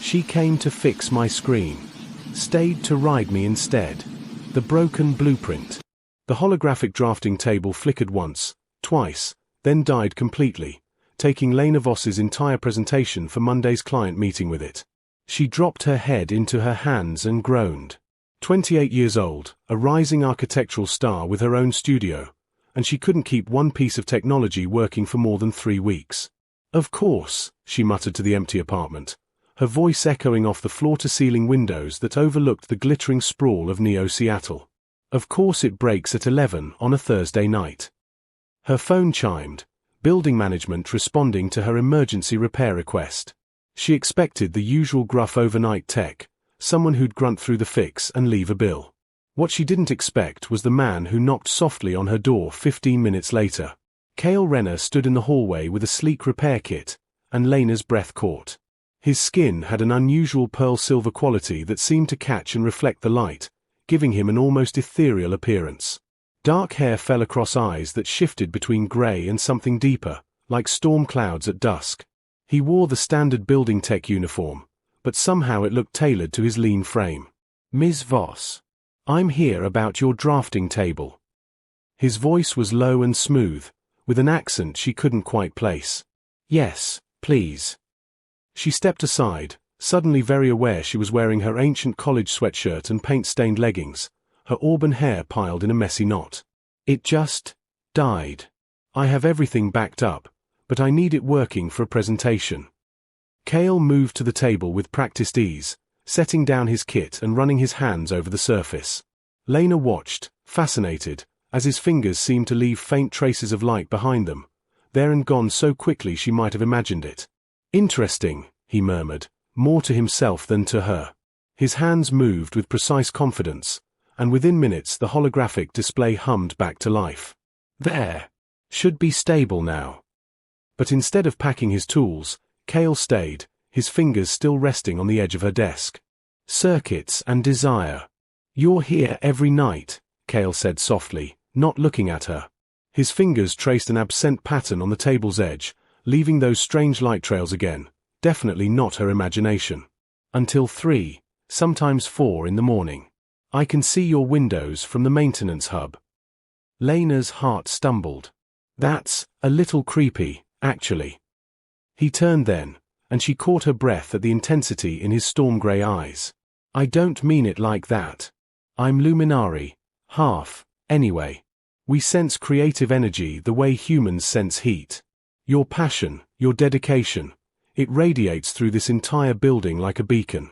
She came to fix my screen. Stayed to ride me instead. The broken blueprint. The holographic drafting table flickered once, twice, then died completely, taking Lena Voss's entire presentation for Monday's client meeting with it. She dropped her head into her hands and groaned. 28 years old, a rising architectural star with her own studio, and she couldn't keep one piece of technology working for more than 3 weeks. Of course, she muttered to the empty apartment, her voice echoing off the floor-to-ceiling windows that overlooked the glittering sprawl of Neo-Seattle. Of course it breaks at 11 on a Thursday night. Her phone chimed, building management responding to her emergency repair request. She expected the usual gruff overnight tech, someone who'd grunt through the fix and leave a bill. What she didn't expect was the man who knocked softly on her door 15 minutes later. Cale Renner stood in the hallway with a sleek repair kit, and Lena's breath caught. His skin had an unusual pearl-silver quality that seemed to catch and reflect the light, giving him an almost ethereal appearance. Dark hair fell across eyes that shifted between grey and something deeper, like storm clouds at dusk. He wore the standard building tech uniform, but somehow it looked tailored to his lean frame. "Ms. Voss, I'm here about your drafting table." His voice was low and smooth, with an accent she couldn't quite place. "Yes, please." She stepped aside, suddenly very aware she was wearing her ancient college sweatshirt and paint-stained leggings, her auburn hair piled in a messy knot. "It just died. I have everything backed up, but I need it working for a presentation." Cale moved to the table with practiced ease, setting down his kit and running his hands over the surface. Lena watched, fascinated, as his fingers seemed to leave faint traces of light behind them, there and gone so quickly she might have imagined it. "Interesting," he murmured, more to himself than to her. His hands moved with precise confidence, and within minutes the holographic display hummed back to life. "There. Should be stable now." But instead of packing his tools, Cale stayed, his fingers still resting on the edge of her desk. "Circuits and desire. You're here every night," Cale said softly, not looking at her. His fingers traced an absent pattern on the table's edge, leaving those strange light trails again, definitely not her imagination. "Until 3, sometimes 4 in the morning. I can see your windows from the maintenance hub." Lena's heart stumbled. "That's a little creepy, actually." He turned then, and she caught her breath at the intensity in his storm-grey eyes. "I don't mean it like that. I'm Luminari, half, anyway. We sense creative energy the way humans sense heat. Your passion, your dedication, it radiates through this entire building like a beacon."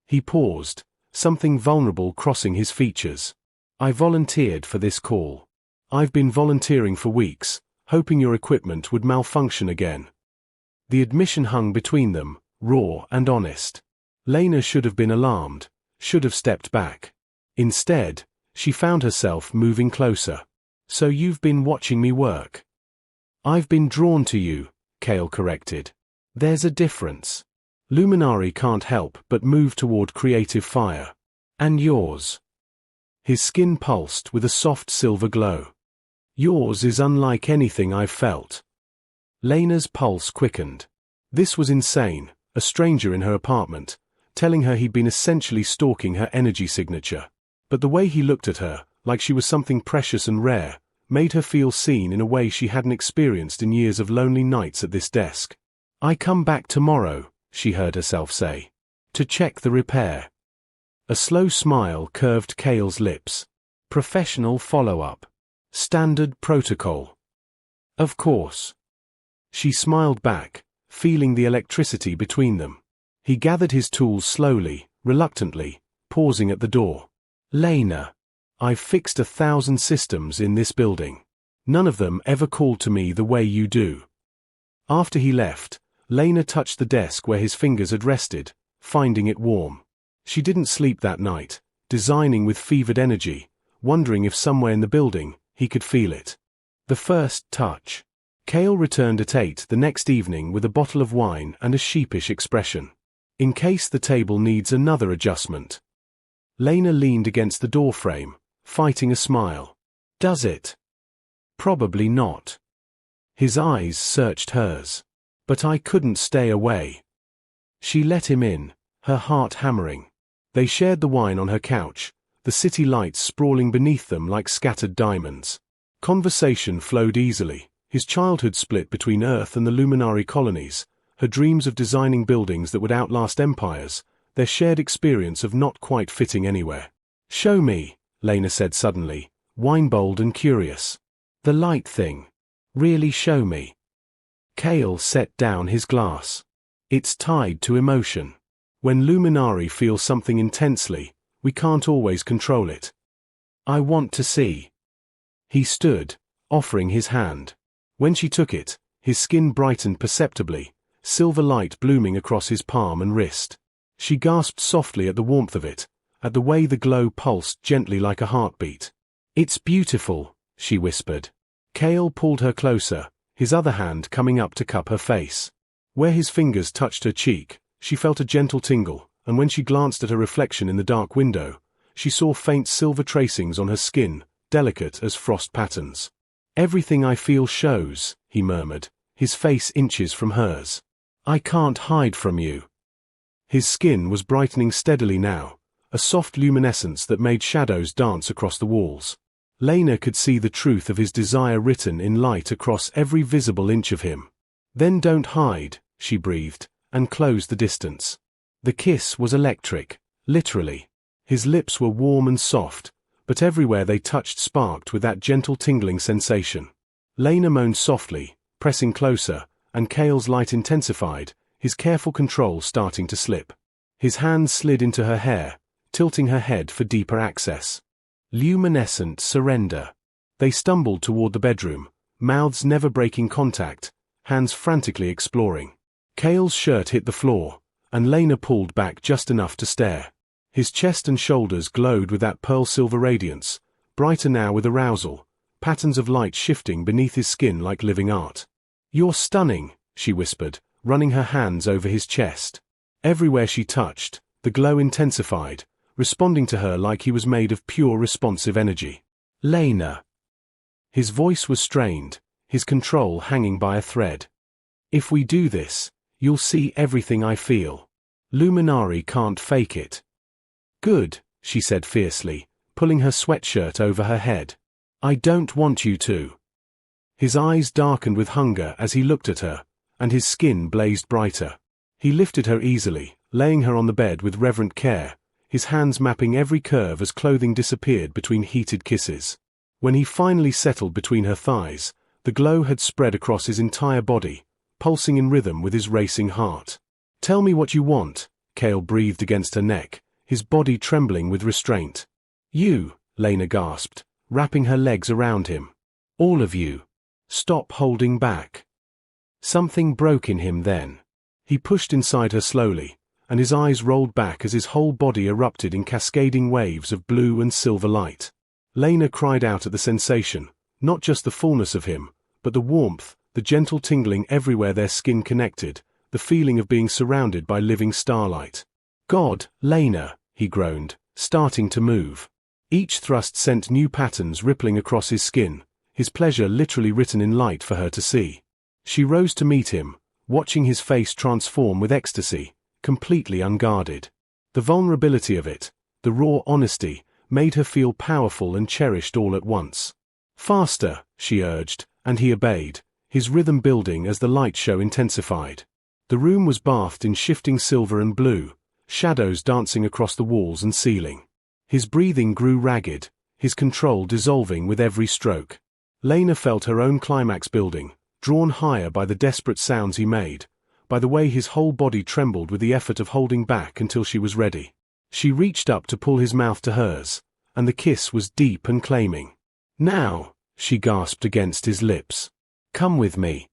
He paused, something vulnerable crossing his features. "I volunteered for this call. I've been volunteering for weeks, hoping your equipment would malfunction again." The admission hung between them, raw and honest. Lena should have been alarmed, should have stepped back. Instead, she found herself moving closer. "So you've been watching me work." "I've been drawn to you," Cale corrected. "There's a difference. Luminari can't help but move toward creative fire. And yours." His skin pulsed with a soft silver glow. "Yours is unlike anything I've felt." Lena's pulse quickened. This was insane, a stranger in her apartment, telling her he'd been essentially stalking her energy signature. But the way he looked at her, like she was something precious and rare, made her feel seen in a way she hadn't experienced in years of lonely nights at this desk. "I come back tomorrow," she heard herself say, "to check the repair." A slow smile curved Cale's lips. "Professional follow-up. Standard protocol." "Of course." She smiled back, feeling the electricity between them. He gathered his tools slowly, reluctantly, pausing at the door. "Lena, I've fixed 1,000 systems in this building. None of them ever called to me the way you do." After he left, Lena touched the desk where his fingers had rested, finding it warm. She didn't sleep that night, designing with fevered energy, wondering if somewhere in the building, he could feel it. The first touch. Cale returned at 8 the next evening with a bottle of wine and a sheepish expression. "In case the table needs another adjustment." Lena leaned against the doorframe, fighting a smile. "Does it?" "Probably not." His eyes searched hers. "But I couldn't stay away." She let him in, her heart hammering. They shared the wine on her couch, the city lights sprawling beneath them like scattered diamonds. Conversation flowed easily, his childhood split between Earth and the Luminary colonies, her dreams of designing buildings that would outlast empires, their shared experience of not quite fitting anywhere. "Show me," Lena said suddenly, wine-bowled and curious. "The light thing. Really show me." Cale set down his glass. "It's tied to emotion. When Luminari feels something intensely, we can't always control it. I want to see." He stood, offering his hand. When she took it, his skin brightened perceptibly, silver light blooming across his palm and wrist. She gasped softly at the warmth of it, at the way the glow pulsed gently like a heartbeat. "It's beautiful," she whispered. Cale pulled her closer, his other hand coming up to cup her face. Where his fingers touched her cheek, she felt a gentle tingle, and when she glanced at her reflection in the dark window, she saw faint silver tracings on her skin, delicate as frost patterns. "Everything I feel shows," he murmured, his face inches from hers. "I can't hide from you." His skin was brightening steadily now, a soft luminescence that made shadows dance across the walls. Lena could see the truth of his desire written in light across every visible inch of him. "Then don't hide," she breathed, and closed the distance. The kiss was electric, literally. His lips were warm and soft, but everywhere they touched sparked with that gentle tingling sensation. Lena moaned softly, pressing closer, and Cale's light intensified, his careful control starting to slip. His hands slid into her hair, tilting her head for deeper access. Luminescent surrender. They stumbled toward the bedroom, mouths never breaking contact, hands frantically exploring. Cale's shirt hit the floor, and Lena pulled back just enough to stare. His chest and shoulders glowed with that pearl-silver radiance, brighter now with arousal, patterns of light shifting beneath his skin like living art. "You're stunning," she whispered, running her hands over his chest. Everywhere she touched, the glow intensified, responding to her like he was made of pure responsive energy. "Lena." His voice was strained, his control hanging by a thread. "If we do this, you'll see everything I feel. Luminari can't fake it." "Good," she said fiercely, pulling her sweatshirt over her head. "I don't want you to." His eyes darkened with hunger as he looked at her, and his skin blazed brighter. He lifted her easily, laying her on the bed with reverent care, his hands mapping every curve as clothing disappeared between heated kisses. When he finally settled between her thighs, the glow had spread across his entire body, pulsing in rhythm with his racing heart. "Tell me what you want," Cale breathed against her neck, his body trembling with restraint. "You," Lena gasped, wrapping her legs around him. "All of you. Stop holding back." Something broke in him then. He pushed inside her slowly, and his eyes rolled back as his whole body erupted in cascading waves of blue and silver light. Lena cried out at the sensation, not just the fullness of him, but the warmth, the gentle tingling everywhere their skin connected, the feeling of being surrounded by living starlight. "God, Lena," he groaned, starting to move. Each thrust sent new patterns rippling across his skin, his pleasure literally written in light for her to see. She rose to meet him, watching his face transform with ecstasy, completely unguarded. The vulnerability of it, the raw honesty, made her feel powerful and cherished all at once. "Faster," she urged, and he obeyed, his rhythm building as the light show intensified. The room was bathed in shifting silver and blue, shadows dancing across the walls and ceiling. His breathing grew ragged, his control dissolving with every stroke. Lena felt her own climax building, drawn higher by the desperate sounds he made, by the way his whole body trembled with the effort of holding back until she was ready. She reached up to pull his mouth to hers, and the kiss was deep and claiming. "Now," she gasped against his lips. "Come with me."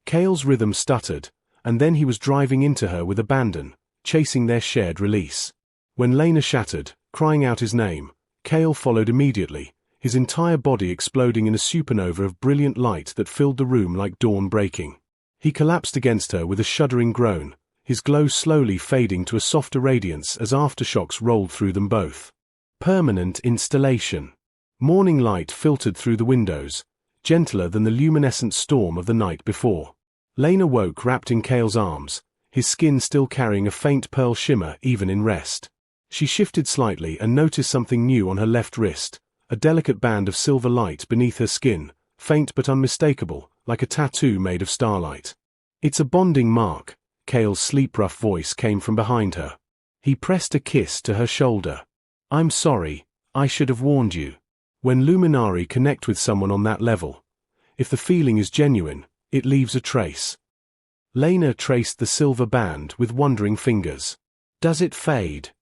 Cale's rhythm stuttered, and then he was driving into her with abandon, chasing their shared release. When Lena shattered, crying out his name, Cale followed immediately, his entire body exploding in a supernova of brilliant light that filled the room like dawn breaking. He collapsed against her with a shuddering groan, his glow slowly fading to a softer radiance as aftershocks rolled through them both. Permanent installation. Morning light filtered through the windows, gentler than the luminescent storm of the night before. Lena woke wrapped in Cale's arms, his skin still carrying a faint pearl shimmer even in rest. She shifted slightly and noticed something new on her left wrist, a delicate band of silver light beneath her skin, faint but unmistakable, like a tattoo made of starlight. "It's a bonding mark," Cale's sleep-rough voice came from behind her. He pressed a kiss to her shoulder. "I'm sorry, I should have warned you. When Luminari connect with someone on that level, if the feeling is genuine, it leaves a trace." Lena traced the silver band with wondering fingers. "Does it fade?"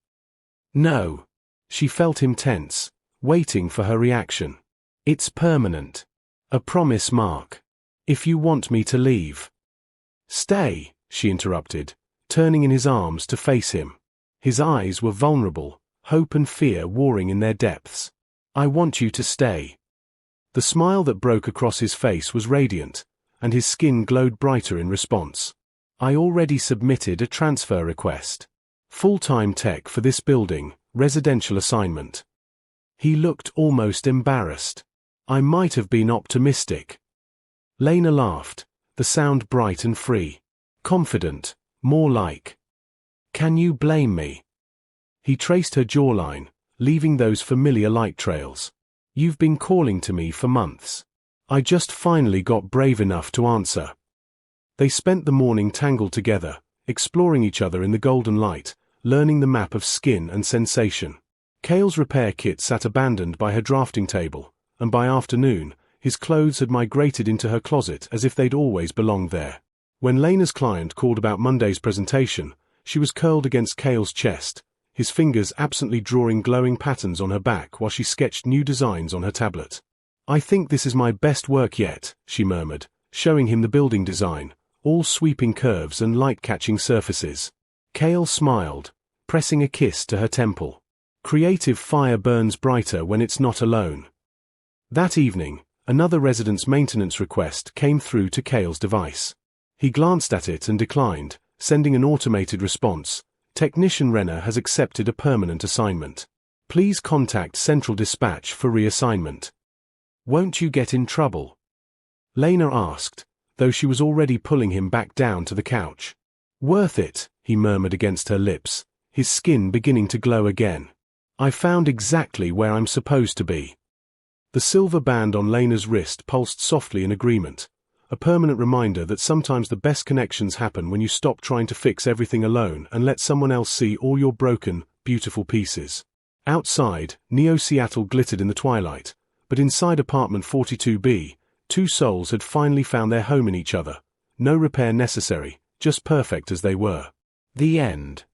"No." She felt him tense, waiting for her reaction. "It's permanent. A promise mark. If you want me to leave." "Stay," she interrupted, turning in his arms to face him. His eyes were vulnerable, hope and fear warring in their depths. "I want you to stay." The smile that broke across his face was radiant, and his skin glowed brighter in response. "I already submitted a transfer request. Full-time tech for this building, residential assignment." He looked almost embarrassed. "I might have been optimistic." Lena laughed, the sound bright and free. Confident, more like. "Can you blame me?" He traced her jawline, leaving those familiar light trails. "You've been calling to me for months. I just finally got brave enough to answer." They spent the morning tangled together, exploring each other in the golden light, learning the map of skin and sensation. Cale's repair kit sat abandoned by her drafting table, and by afternoon, his clothes had migrated into her closet as if they'd always belonged there. When Lena's client called about Monday's presentation, she was curled against Cale's chest, his fingers absently drawing glowing patterns on her back while she sketched new designs on her tablet. "I think this is my best work yet," she murmured, showing him the building design, all sweeping curves and light-catching surfaces. Cale smiled, pressing a kiss to her temple. Creative fire burns brighter when it's not alone. That evening, another resident's maintenance request came through to Cale's device. He glanced at it and declined, sending an automated response. "Technician Renner has accepted a permanent assignment. Please contact Central Dispatch for reassignment." "Won't you get in trouble?" Lena asked, though she was already pulling him back down to the couch. "Worth it," he murmured against her lips, his skin beginning to glow again. "I found exactly where I'm supposed to be." The silver band on Lena's wrist pulsed softly in agreement, a permanent reminder that sometimes the best connections happen when you stop trying to fix everything alone and let someone else see all your broken, beautiful pieces. Outside, Neo-Seattle glittered in the twilight, but inside apartment 42B, two souls had finally found their home in each other. No repair necessary, just perfect as they were. The end.